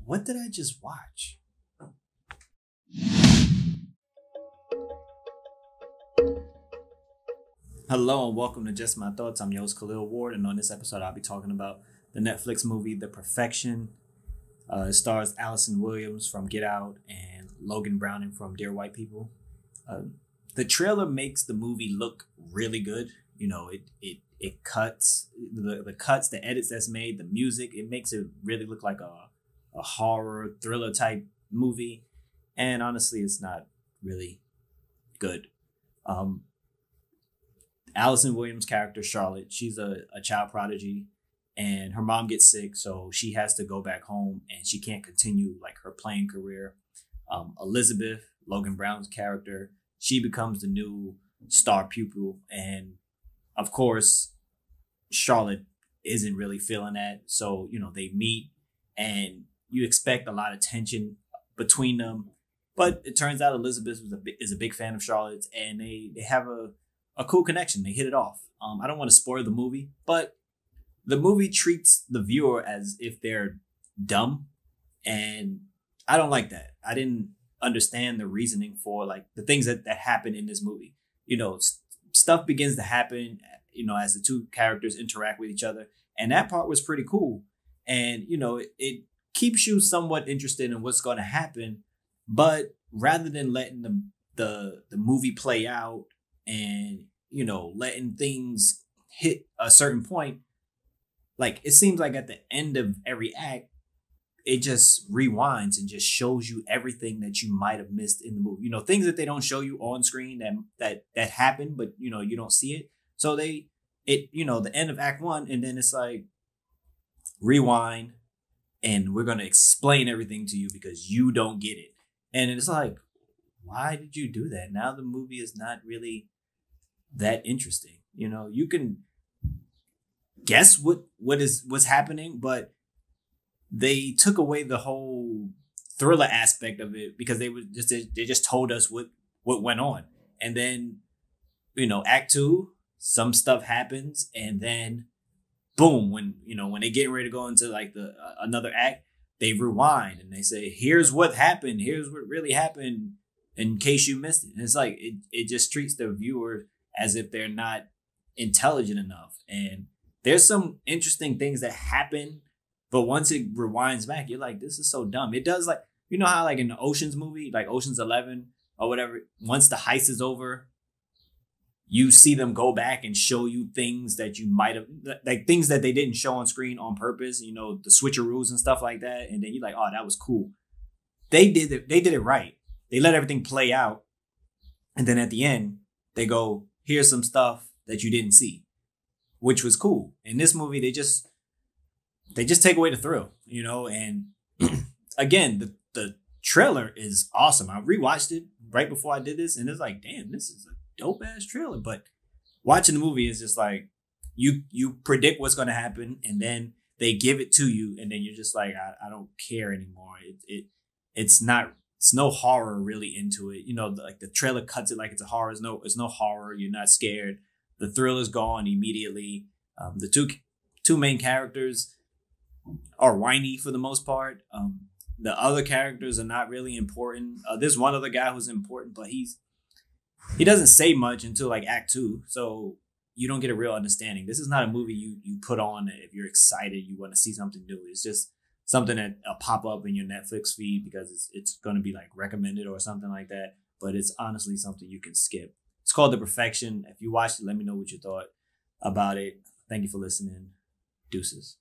What did I just watch? Hello and welcome to Just My Thoughts. I'm your host Khaleel Ward, and on this episode, I'll be talking about the Netflix movie The Perfection. It stars Allison Williams from Get Out and Logan Browning from Dear White People. Uh, the trailer makes the movie look really good. You know, it cuts the cuts, the edits that's made, the music. It makes it really look like a horror thriller type movie, and honestly, it's not really good. Um, Allison Williams' character, Charlotte, she's a child prodigy and her mom gets sick. So she has to go back home and she can't continue like her playing career. Elizabeth, Logan Brown's character, she becomes the new star pupil. And of course, Charlotte isn't really feeling that. So, you know, they meet and you expect a lot of tension between them. But it turns out Elizabeth is a big fan of Charlotte's and they have a cool connection. They hit it off. I don't want to spoil the movie, but the movie treats the viewer as if they're dumb. And I don't like that. I didn't understand the reasoning for like the things that happen in this movie. You know, stuff begins to happen, you know, as the two characters interact with each other. And that part was pretty cool. And, you know, it keeps you somewhat interested in what's going to happen. But rather than letting the movie play out and, you know, letting things hit a certain point, like it seems like at the end of every act, it just rewinds and just shows you everything that you might have missed in the movie. You know, things that they don't show you on screen that happen, but you know, you don't see it. So you know, the end of act one, and then it's like rewind and we're gonna explain everything to you because you don't get it. And it's like, why did you do that? Now the movie is not really that interesting. You know, you can guess what's happening, but they took away the whole thriller aspect of it because they just told us what went on. And then, you know, act two, some stuff happens, and then boom, when they get ready to go into like the another act, they rewind and they say, here's what happened, here's what really happened in case you missed it. And it's like it just treats the viewer as if they're not intelligent enough. And there's some interesting things that happen, but once it rewinds back, you're like, this is so dumb. It does, like, you know how like in the Ocean's movie, like Ocean's 11 or whatever, once the heist is over, you see them go back and show you things that you might have, like things that they didn't show on screen on purpose, you know, the switcheroos and stuff like that. And then you're like, oh, that was cool. They did it right. They let everything play out. And then at the end, they go, here's some stuff that you didn't see, which was cool. In this movie, they just take away the thrill, you know. And again, the trailer is awesome. I rewatched it right before I did this, and it's like, damn, this is a dope ass trailer. But watching the movie is just like you predict what's going to happen, and then they give it to you, and then you're just like, I don't care anymore. It's no horror really into it. You know, like the trailer cuts it like it's a horror. It's no horror. You're not scared. The thrill is gone immediately. The two main characters are whiny for the most part. The other characters are not really important. There's one other guy who's important, but he doesn't say much until like act two. So you don't get a real understanding. This is not a movie you put on if you're excited, you want to see something new. It's just something that'll pop up in your Netflix feed because it's going to be like recommended or something like that. But it's honestly something you can skip. It's called The Perfection. If you watched it, let me know what you thought about it. Thank you for listening. Deuces.